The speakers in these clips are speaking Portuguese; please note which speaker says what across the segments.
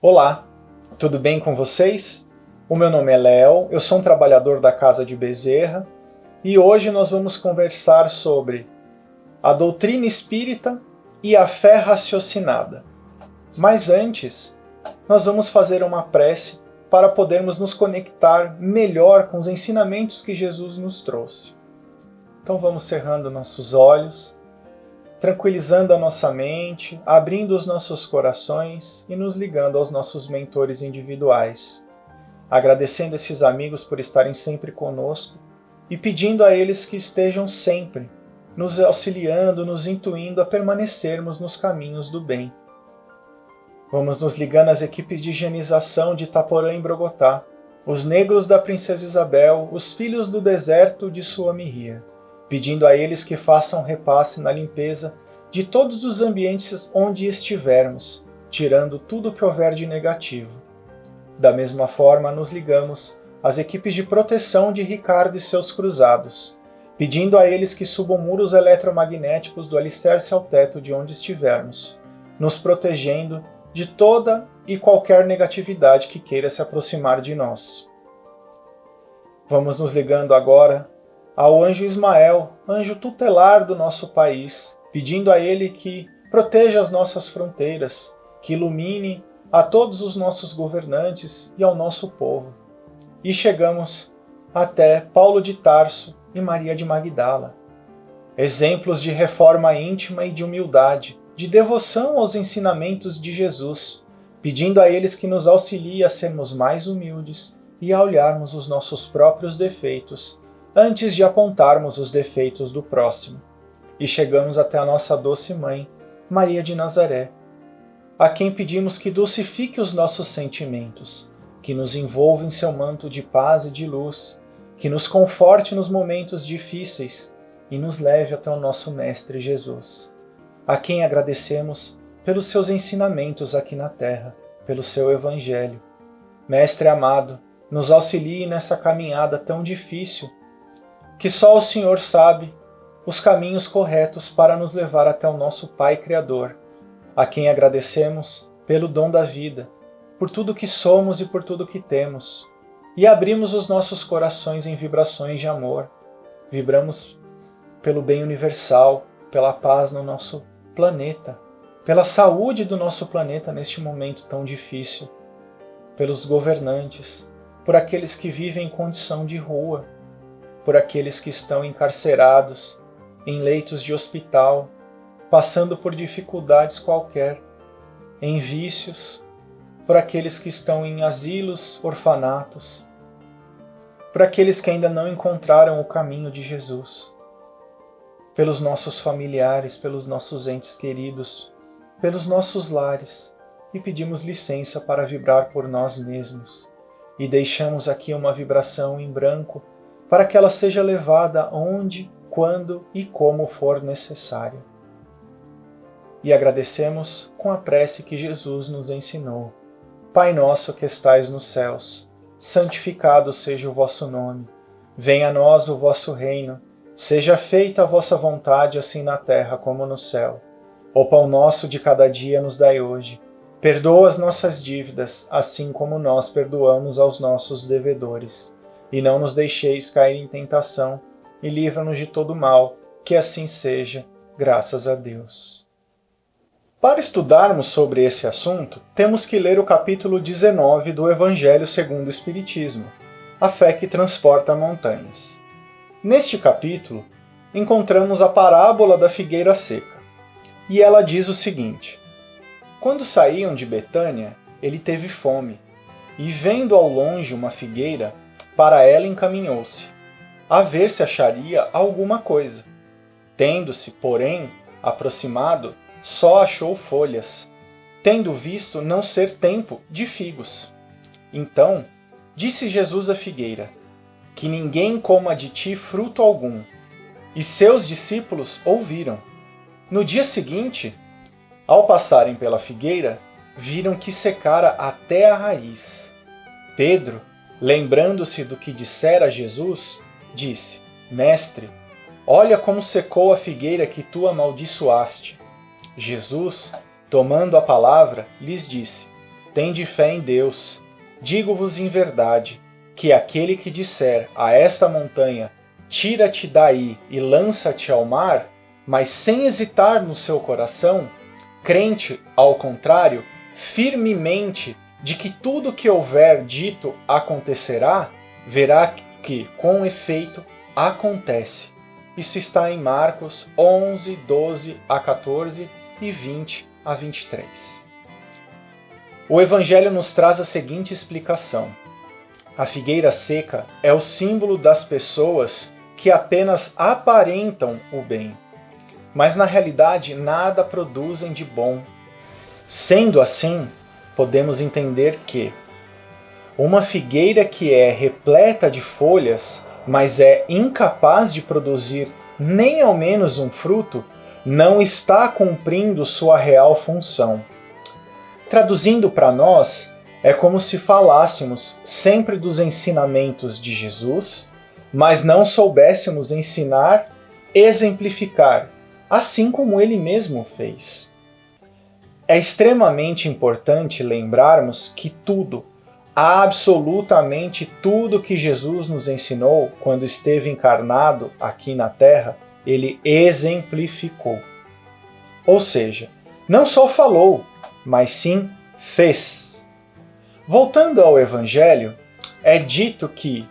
Speaker 1: Olá, tudo bem com vocês? O meu nome é Léo, eu sou um trabalhador da Casa de Bezerra e hoje nós vamos conversar sobre a doutrina espírita e a fé raciocinada. Mas antes, nós vamos fazer uma prece para podermos nos conectar melhor com os ensinamentos que Jesus nos trouxe. Então vamos cerrando nossos olhos, tranquilizando a nossa mente, abrindo os nossos corações e nos ligando aos nossos mentores individuais, agradecendo esses amigos por estarem sempre conosco e pedindo a eles que estejam sempre nos auxiliando, nos intuindo a permanecermos nos caminhos do bem. Vamos nos ligando às equipes de higienização de Itaporã e Brogotá, os negros da Princesa Isabel, os filhos do deserto de Suamirria, pedindo a eles que façam repasse na limpeza de todos os ambientes onde estivermos, tirando tudo que houver de negativo. Da mesma forma, nos ligamos às equipes de proteção de Ricardo e seus cruzados, pedindo a eles que subam muros eletromagnéticos do alicerce ao teto de onde estivermos, nos protegendo de toda e qualquer negatividade que queira se aproximar de nós. Vamos nos ligando agora ao anjo Ismael, anjo tutelar do nosso país, pedindo a ele que proteja as nossas fronteiras, que ilumine a todos os nossos governantes e ao nosso povo. E chegamos até Paulo de Tarso e Maria de Magdala, exemplos de reforma íntima e de humildade, de devoção aos ensinamentos de Jesus, pedindo a eles que nos auxiliem a sermos mais humildes e a olharmos os nossos próprios defeitos antes de apontarmos os defeitos do próximo. E chegamos até a nossa doce mãe, Maria de Nazaré, a quem pedimos que dulcifique os nossos sentimentos, que nos envolva em seu manto de paz e de luz, que nos conforte nos momentos difíceis e nos leve até o nosso Mestre Jesus, a quem agradecemos pelos seus ensinamentos aqui na terra, pelo seu Evangelho. Mestre amado, nos auxilie nessa caminhada tão difícil, que só o Senhor sabe os caminhos corretos para nos levar até o nosso Pai Criador, a quem agradecemos pelo dom da vida, por tudo que somos e por tudo que temos, e abrimos os nossos corações em vibrações de amor. Vibramos pelo bem universal, pela paz no nosso planeta, pela saúde do nosso planeta neste momento tão difícil, pelos governantes, por aqueles que vivem em condição de rua, por aqueles que estão encarcerados em leitos de hospital, passando por dificuldades qualquer, em vícios, por aqueles que estão em asilos, orfanatos, por aqueles que ainda não encontraram o caminho de Jesus, pelos nossos familiares, pelos nossos entes queridos, pelos nossos lares, e pedimos licença para vibrar por nós mesmos, e deixamos aqui uma vibração em branco para que ela seja levada onde, quando e como for necessária. E agradecemos com a prece que Jesus nos ensinou. Pai nosso que estais nos céus, santificado seja o vosso nome. Venha a nós o vosso reino. Seja feita a vossa vontade, assim na terra como no céu. O pão nosso de cada dia nos dai hoje. Perdoa as nossas dívidas, assim como nós perdoamos aos nossos devedores. E não nos deixeis cair em tentação, e livra-nos de todo mal, que assim seja, graças a Deus. Para estudarmos sobre esse assunto, temos que ler o capítulo 19 do Evangelho segundo o Espiritismo, a fé que transporta montanhas. Neste capítulo, encontramos a parábola da figueira seca, e ela diz o seguinte: quando saíam de Betânia, ele teve fome, e vendo ao longe uma figueira, para ela encaminhou-se, a ver se acharia alguma coisa. Tendo-se, porém, aproximado, só achou folhas, tendo visto não ser tempo de figos. Então, disse Jesus à figueira: que ninguém coma de ti fruto algum. E seus discípulos ouviram. No dia seguinte, ao passarem pela figueira, viram que secara até a raiz. Pedro, lembrando-se do que dissera Jesus, disse: Mestre, olha como secou a figueira que tu amaldiçoaste. Jesus, tomando a palavra, lhes disse: tende fé em Deus. Digo-vos em verdade, que aquele que disser a esta montanha, tira-te daí e lança-te ao mar, mas sem hesitar no seu coração, crente, ao contrário, firmemente de que tudo que houver dito acontecerá, verá que, com efeito, acontece. Isso está em Marcos 11, 12 a 14 e 20 a 23. O Evangelho nos traz a seguinte explicação. A figueira seca é o símbolo das pessoas que apenas aparentam o bem, mas na realidade nada produzem de bom. Sendo assim, podemos entender que uma figueira que é repleta de folhas, mas é incapaz de produzir nem ao menos um fruto, não está cumprindo sua real função. Traduzindo para nós, é como se falássemos sempre dos ensinamentos de Jesus, mas não soubéssemos ensinar, exemplificar, assim como ele mesmo fez. É extremamente importante lembrarmos que tudo, absolutamente tudo que Jesus nos ensinou quando esteve encarnado aqui na Terra, ele exemplificou. Ou seja, não só falou, mas sim fez. Voltando ao Evangelho, é dito que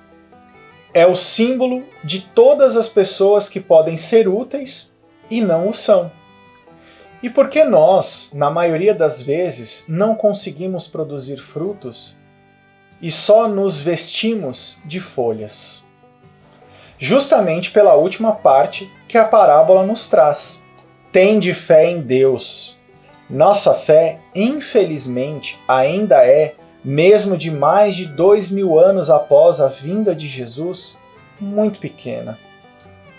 Speaker 1: é o símbolo de todas as pessoas que podem ser úteis e não o são. E por que nós, na maioria das vezes, não conseguimos produzir frutos e só nos vestimos de folhas? Justamente pela última parte que a parábola nos traz. Tende fé em Deus. Nossa fé, infelizmente, ainda é, mesmo de mais de 2000 anos após a vinda de Jesus, muito pequena.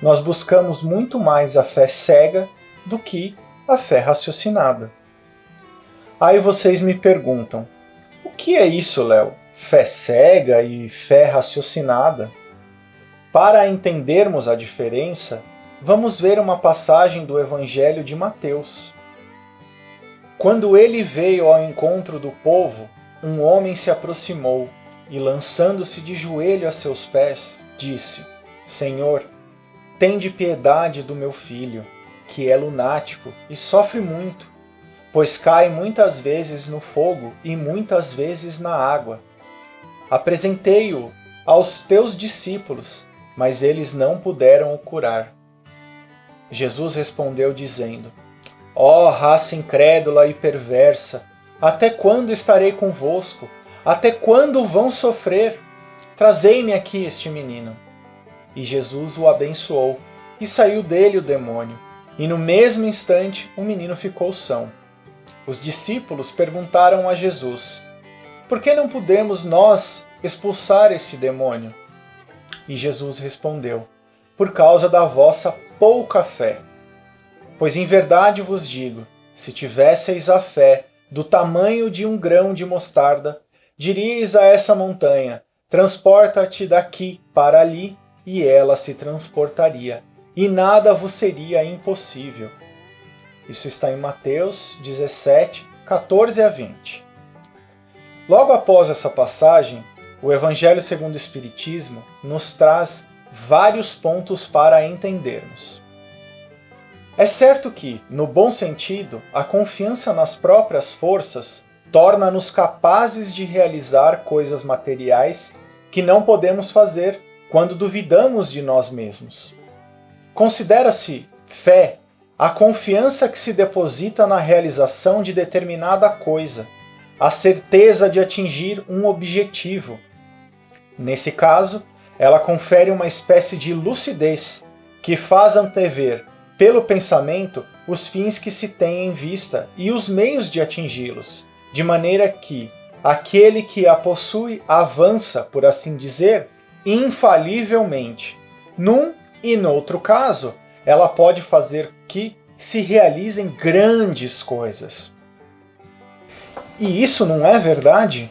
Speaker 1: Nós buscamos muito mais a fé cega do que a fé raciocinada. Aí vocês me perguntam, o que é isso, Léo? Fé cega e fé raciocinada? Para entendermos a diferença, vamos ver uma passagem do Evangelho de Mateus. Quando ele veio ao encontro do povo, um homem se aproximou e, lançando-se de joelho a seus pés, disse: Senhor, tende piedade do meu filho, que é lunático e sofre muito, pois cai muitas vezes no fogo e muitas vezes na água. Apresentei-o aos teus discípulos, mas eles não puderam o curar. Jesus respondeu dizendo: Ó raça incrédula e perversa, até quando estarei convosco? Até quando vão sofrer? Trazei-me aqui este menino. E Jesus o abençoou, e saiu dele o demônio. E no mesmo instante o menino ficou são. Os discípulos perguntaram a Jesus: Por que não podemos nós expulsar esse demônio? E Jesus respondeu: Por causa da vossa pouca fé. Pois em verdade vos digo, se tivesseis a fé do tamanho de um grão de mostarda, diríeis a essa montanha: transporta-te daqui para ali, e ela se transportaria, e nada vos seria impossível. Isso está em Mateus 17, 14 a 20. Logo após essa passagem, o Evangelho segundo o Espiritismo nos traz vários pontos para entendermos. É certo que, no bom sentido, a confiança nas próprias forças torna-nos capazes de realizar coisas materiais que não podemos fazer quando duvidamos de nós mesmos. Considera-se fé a confiança que se deposita na realização de determinada coisa, a certeza de atingir um objetivo. Nesse caso, ela confere uma espécie de lucidez que faz antever, pelo pensamento, os fins que se tem em vista e os meios de atingi-los, de maneira que aquele que a possui avança, por assim dizer, infalivelmente. Num e noutro caso, ela pode fazer que se realizem grandes coisas. E isso não é verdade?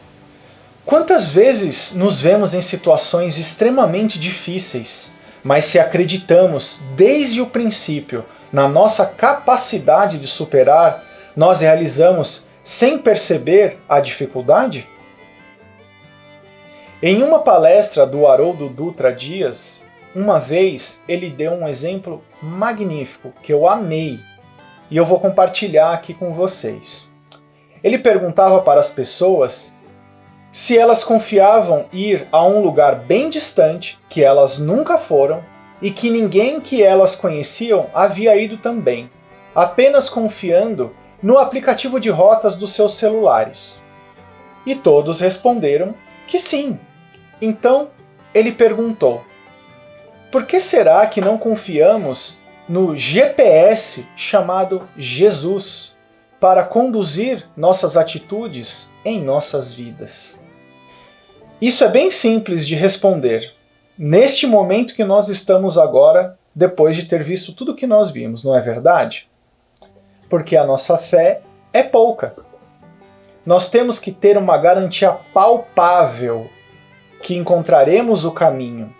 Speaker 1: Quantas vezes nos vemos em situações extremamente difíceis, mas se acreditamos desde o princípio na nossa capacidade de superar, nós realizamos sem perceber a dificuldade? Em uma palestra do Haroldo Dutra Dias, uma vez ele deu um exemplo magnífico que eu amei e eu vou compartilhar aqui com vocês. Ele perguntava para as pessoas se elas confiavam ir a um lugar bem distante, que elas nunca foram, e que ninguém que elas conheciam havia ido também, apenas confiando no aplicativo de rotas dos seus celulares. E todos responderam que sim. Então, ele perguntou: por que será que não confiamos no GPS chamado Jesus para conduzir nossas atitudes em nossas vidas? Isso é bem simples de responder, neste momento que nós estamos agora, depois de ter visto tudo que nós vimos, não é verdade? Porque a nossa fé é pouca. Nós temos que ter uma garantia palpável que encontraremos o caminho.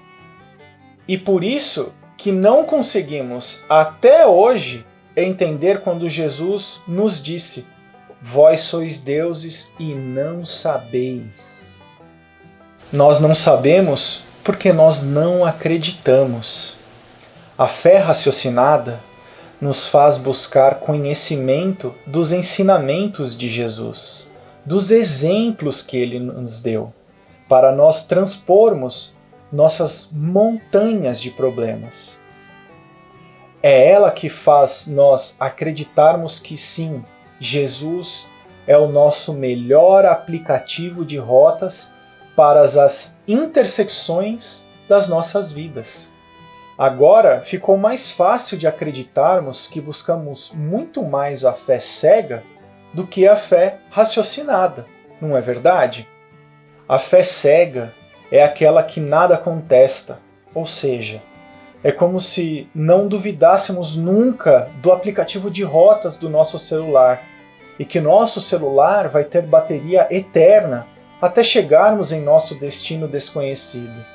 Speaker 1: E por isso que não conseguimos até hoje entender quando Jesus nos disse: vós sois deuses e não sabeis. Nós não sabemos porque nós não acreditamos. A fé raciocinada nos faz buscar conhecimento dos ensinamentos de Jesus, dos exemplos que ele nos deu, para nós transpormos nossas montanhas de problemas. É ela que faz nós acreditarmos que sim, Jesus é o nosso melhor aplicativo de rotas para as intersecções das nossas vidas. Agora ficou mais fácil de acreditarmos que buscamos muito mais a fé cega do que a fé raciocinada, não é verdade? A fé cega é aquela que nada contesta, ou seja, é como se não duvidássemos nunca do aplicativo de rotas do nosso celular e que nosso celular vai ter bateria eterna até chegarmos em nosso destino desconhecido.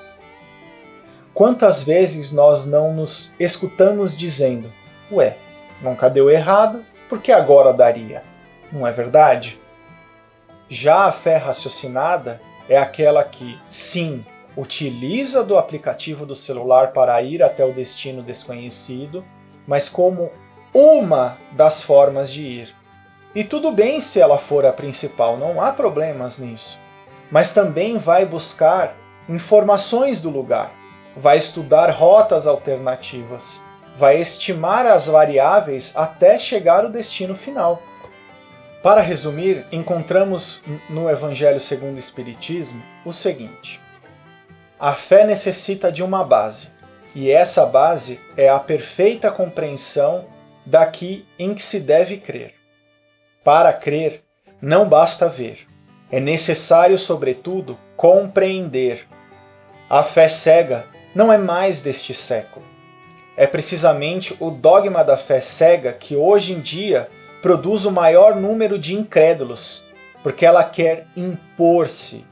Speaker 1: Quantas vezes nós não nos escutamos dizendo: ué, nunca deu errado, porque agora daria? Não é verdade? Já a fé raciocinada é aquela que, sim, utiliza do aplicativo do celular para ir até o destino desconhecido, mas como uma das formas de ir. E tudo bem se ela for a principal, não há problemas nisso. Mas também vai buscar informações do lugar, vai estudar rotas alternativas, vai estimar as variáveis até chegar ao destino final. Para resumir, encontramos no Evangelho segundo o Espiritismo o seguinte: a fé necessita de uma base, e essa base é a perfeita compreensão daqui em que se deve crer. Para crer, não basta ver, é necessário, sobretudo, compreender. A fé cega não é mais deste século. É precisamente o dogma da fé cega que hoje em dia produz o maior número de incrédulos, porque ela quer impor-se,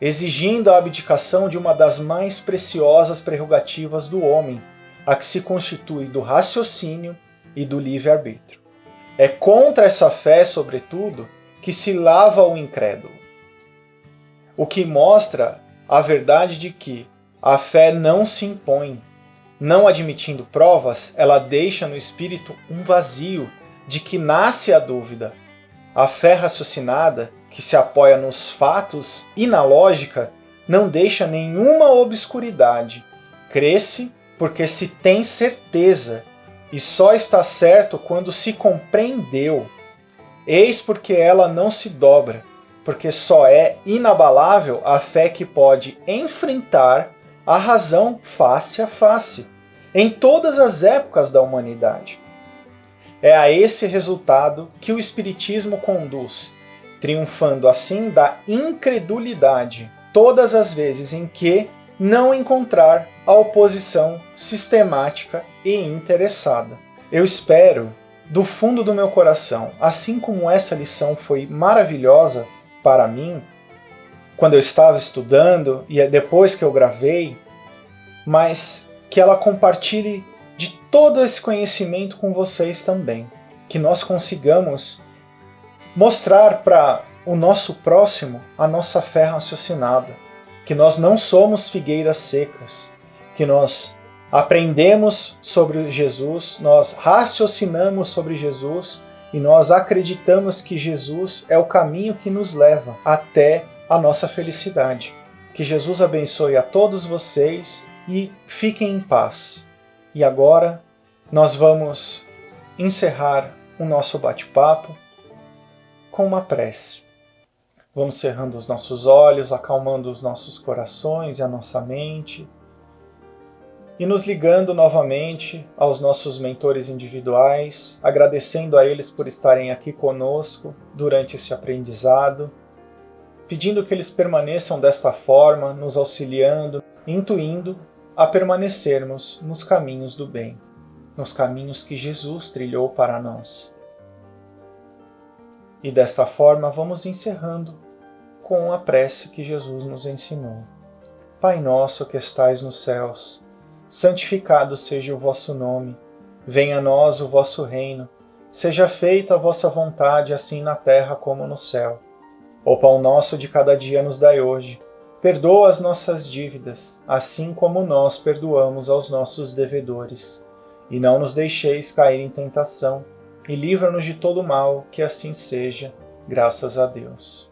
Speaker 1: exigindo a abdicação de uma das mais preciosas prerrogativas do homem, a que se constitui do raciocínio e do livre-arbítrio. É contra essa fé, sobretudo, que se lava o incrédulo. O que mostra a verdade de que a fé não se impõe. Não admitindo provas, ela deixa no espírito um vazio de que nasce a dúvida. A fé raciocinada, que se apoia nos fatos e na lógica, não deixa nenhuma obscuridade. Cresce porque se tem certeza, e só está certo quando se compreendeu. Eis porque ela não se dobra, porque só é inabalável a fé que pode enfrentar a razão face a face, em todas as épocas da humanidade. É a esse resultado que o Espiritismo conduz, triunfando assim da incredulidade, todas as vezes em que não encontrar a oposição sistemática e interessada. Eu espero, do fundo do meu coração, assim como essa lição foi maravilhosa para mim, quando eu estava estudando e depois que eu gravei, mas que ela compartilhe de todo esse conhecimento com vocês também. Que nós consigamos mostrar para o nosso próximo a nossa fé raciocinada, que nós não somos figueiras secas, que nós aprendemos sobre Jesus, nós raciocinamos sobre Jesus e nós acreditamos que Jesus é o caminho que nos leva até a nossa felicidade. Que Jesus abençoe a todos vocês e fiquem em paz. E agora nós vamos encerrar o nosso bate-papo com uma prece. Vamos cerrando os nossos olhos, acalmando os nossos corações e a nossa mente, e nos ligando novamente aos nossos mentores individuais, agradecendo a eles por estarem aqui conosco durante esse aprendizado, pedindo que eles permaneçam desta forma, nos auxiliando, intuindo a permanecermos nos caminhos do bem, nos caminhos que Jesus trilhou para nós. E desta forma vamos encerrando com a prece que Jesus nos ensinou. Pai nosso que estais nos céus, santificado seja o vosso nome, venha a nós o vosso reino, seja feita a vossa vontade, assim na terra como no céu. O pão nosso de cada dia nos dai hoje, perdoa as nossas dívidas, assim como nós perdoamos aos nossos devedores. E não nos deixeis cair em tentação, e livra-nos de todo mal, que assim seja, graças a Deus.